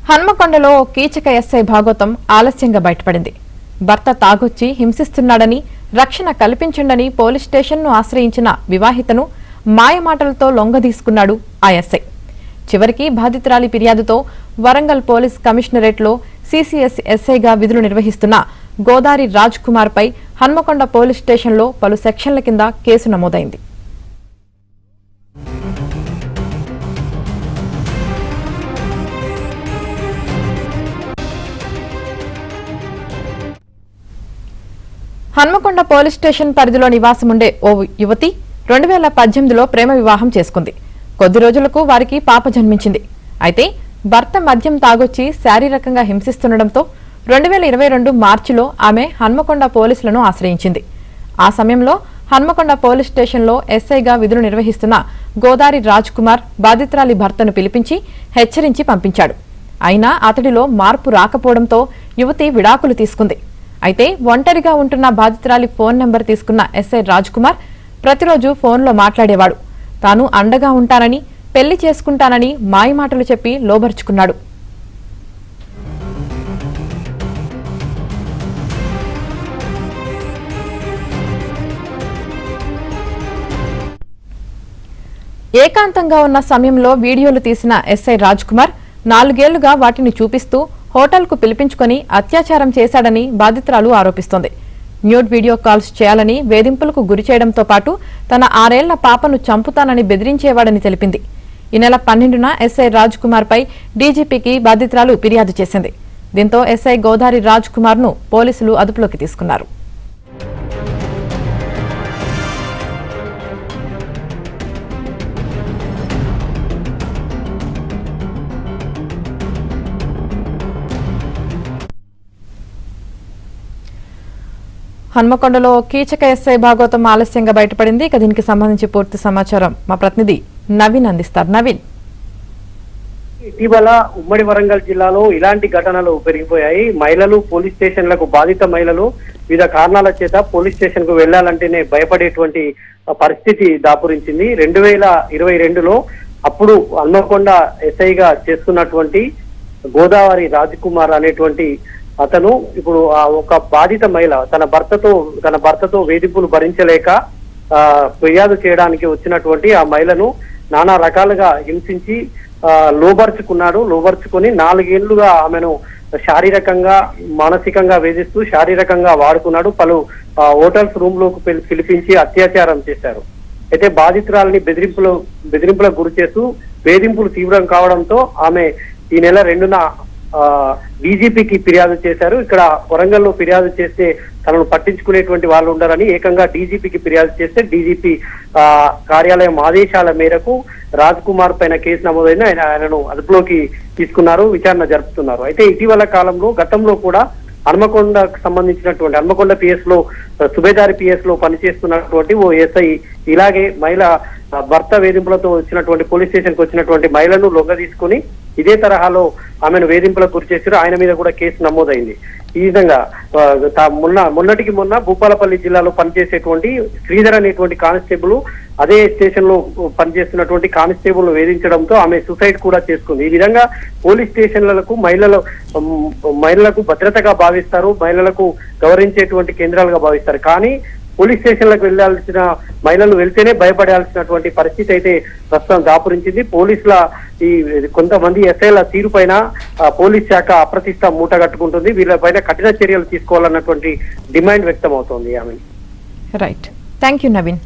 హన్మకొండలో Keechaka SI Bhagavatam ఆలస్యంగా బయటపడింది. భర్త తాగొచ్చి హింసిస్తున్నాడని, రక్షణ కల్పించండని పోలీస్ స్టేషన్ను ఆశ్రయించిన వివాహితను మాయమాటలతో లొంగదీసుకున్నాడు ఆ ఎస్ఐ. చివరికి బాధితురాలి ఫిర్యాదుతో వరంగల్ పోలీస్ కమిషనరేట్లో సిసిఎస్ ఎస్ఐగా విధులు నిర్వహిస్తున్న గోదారి రాజ్ కుమార్ పై హన్మకొండ పోలీస్ స్టేషన్లో పలు సెక్షన్ల కింద కేసు నమోదైంది. హన్మకొండ పోలీస్ స్టేషన్ పరిధిలో నివాసముండే ఓ యువతి 2018లో ప్రేమ వివాహం చేసుకుంది. కొద్ది రోజులకు వారికి పాప జన్మించింది. అయితే భర్త మద్యం తాగొచ్చి శారీరకంగా హింసిస్తుండటంతో 2022 మార్చిలో ఆమె హన్మకొండ పోలీసులను ఆశ్రయించింది. ఆ సమయంలో హన్మకొండ పోలీస్ స్టేషన్లో ఎస్ఐగా విధులు నిర్వహిస్తున్న గోదారి రాజ్ కుమార్ బాధితురాలి భర్తను పిలిపించి హెచ్చరించి పంపించాడు. అయినా అతడిలో మార్పు రాకపోవడంతో యువతి విడాకులు తీసుకుంది. అయితే ఒంటరిగా ఉంటున్న బాధితురాలి ఫోన్ నెంబర్ తీసుకున్న ఎస్ఐ రాజ్ కుమార్ ప్రతిరోజు ఫోన్లో మాట్లాడేవాడు. తాను అండగా ఉంటానని, పెళ్లి చేసుకుంటానని మాయమాటలు చెప్పి లోబర్చుకున్నాడు. ఏకాంతంగా ఉన్న సమయంలో వీడియోలు తీసిన ఎస్ఐ రాజ్ కుమార్ 4 ఏళ్లుగా వాటిని చూపిస్తూ హోటల్కు పిలిపించుకొని అత్యాచారం చేశాడని బాధితురాలు ఆరోపిస్తోంది. న్యూడ్ వీడియో కాల్స్ చేయాలని వేధింపులకు గురిచేయడంతో పాటు తన 6 ఏళ్ల పాపను చంపుతానని బెదిరించేవాడని తెలిపింది. ఈ నెల 12న ఎస్ఐ రాజ్ కుమార్ పై డీజీపీకి బాధితురాలు ఫిర్యాదు చేసింది. దీంతో ఎస్ఐ గోదారి రాజ్ కుమార్ ను పోలీసులు అదుపులోకి తీసుకున్నారు. హన్మకొండలో కీచక ఎస్ఐ భాగవతం ఆలస్యంగా బయటపడింది. ఇక దీనికి సంబంధించి పూర్తి సమాచారం మా ప్రతినిధి నవీన్ అందిస్తారు. నవీన్, ఇటీవల ఉమ్మడి వరంగల్ జిల్లాలో ఇలాంటి ఘటనలు పెరిగిపోయాయి. మహిళలు పోలీస్ స్టేషన్లకు, బాధిత మహిళలు వివిధ కారణాల చేత పోలీస్ స్టేషన్ కు వెళ్లాలంటేనే భయపడేటువంటి పరిస్థితి దాపురించింది. 2022లో అప్పుడు హన్మకొండ ఎస్ఐగా చేస్తున్నటువంటి గోదావరి రాజ్ కుమార్ అనేటువంటి అతను ఇప్పుడు ఒక బాధిత మహిళ తన భర్తతో వేధింపులు భరించలేక ఫిర్యాదు చేయడానికి వచ్చినటువంటి ఆ మహిళను నానా రకాలుగా హింసించి లోబర్చుకొని 4 ఏళ్లుగా ఆమెను శారీరకంగా, మానసికంగా వేధిస్తూ శారీరకంగా వాడుకున్నాడు. పలు హోటల్స్ రూమ్ లోకి పిలిపించి అత్యాచారం చేశారు. అయితే బాధితురాలని బెదిరింపులకు గురి చేస్తూ వేధింపులు తీవ్రం కావడంతో ఆమె ఈ నెల 2న డీజీపీకి ఫిర్యాదు చేశారు. ఇక్కడ వరంగల్లో ఫిర్యాదు చేస్తే తనను పట్టించుకునేటువంటి వాళ్ళు ఉండరని ఏకంగా డీజీపీకి ఫిర్యాదు చేస్తే డీజీపీ కార్యాలయం ఆదేశాల మేరకు రాజ్ కుమార్ పైన కేసు నమోదైన ఆయనను అదుపులోకి తీసుకున్నారు, విచారణ జరుపుతున్నారు. అయితే ఇటీవల కాలంలో గతంలో కూడా హన్మకొండకు సంబంధించినటువంటి హన్మకొండ పిఎస్ లో సుబేదారి పిఎస్ లో పనిచేస్తున్నటువంటి ఓ ఎస్ఐ ఇలాగే మహిళ భర్త వేధింపులతో వచ్చినటువంటి పోలీస్ స్టేషన్ కు వచ్చినటువంటి మహిళను లొంగ తీసుకుని ఇదే తరహాలో ఆమెను వేధింపులకు గురి చేశారు. ఆయన మీద కూడా కేసు నమోదైంది. ఈ విధంగా మొన్నటికి మొన్న భూపాలపల్లి జిల్లాలో పనిచేసేటువంటి శ్రీధర్ అనేటువంటి కానిస్టేబుల్ అదే స్టేషన్ లో పనిచేస్తున్నటువంటి కానిస్టేబుల్ వేధించడంతో ఆమె సూసైడ్ కూడా చేసుకుంది. ఈ విధంగా పోలీస్ స్టేషన్లకు మహిళలకు భద్రతగా భావిస్తారు, మహిళలకు గౌరవించేటువంటి కేంద్రాలుగా భావిస్తారు. కానీ పోలీస్ స్టేషన్లకు వెళ్లాల్సిన మహిళలు వెళ్తేనే భయపడాల్సినటువంటి పరిస్థితి అయితే ప్రస్తుతం దాపురించింది. పోలీసుల ఈ కొంతమంది ఎస్ఐల తీరు పైన పోలీస్ శాఖ అప్రతిష్ట మూటగట్టుకుంటుంది. వీళ్ళపైన కఠిన చర్యలు తీసుకోవాలన్నటువంటి డిమాండ్ వ్యక్తం అవుతోంది. ఆమె రైట్. Thank you Naveen.